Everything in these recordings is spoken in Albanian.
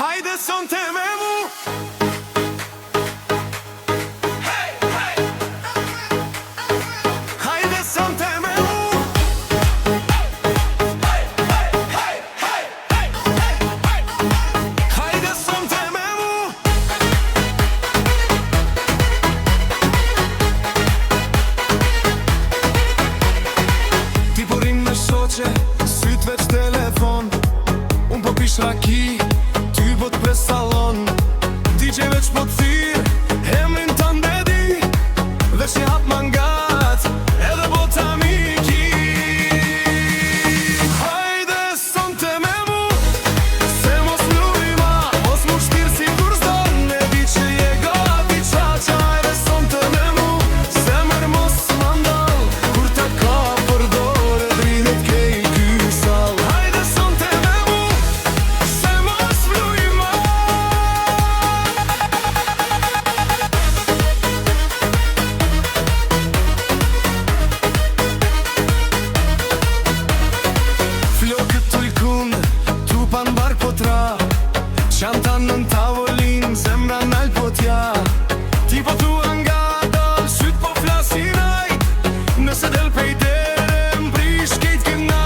Hajde sonte me mu. Hey, hey. Hajde sonte me mu. Hey, hey, hey, hey, hey, hey, hey. Hajde sonte me mu. Ti po rrim me shoqe, syt veç telefon. Unë po pish raki, ty po t'pres salon. DJ veç po t'thir, emrin tënde di. Veç një hap mangat, edhe po t'amiki. Hajde sonte me mu, se mos lujma, mos mu shtir si kur zdon. Me di që je gati qaqa. Hajde sonte me mu, zemër mos m'andal. Kur ta ka për dore, drinet kej ky sall. Hajde sonte me mu, se mos lujma. Flokët t'u i kund, t'u pan bark po tra. Qanta nën tavolin, zemra nal po t'ja. Ti po thua nga dal, syt po flasin aj. Nëse del pej dere, m'prish kejt këna.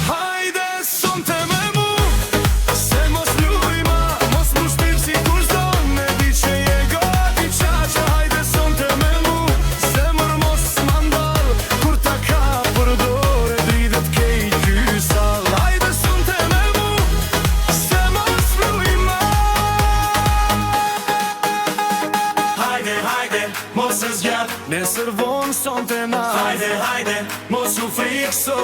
Hajde sonte me mu, se mos lujma, mos mu shtir si kur zdon. Me di që je gati qaqa. Hajde sonte me mu, zemër mos m'andal. Kur ta ka për dore, dridet kejt ky sall. Hajde sonte me mu, se mos lujma. Hajde, hajde, mos e zgjat, nesër vonë sonte na. Hajde, hajde, mos u frikso.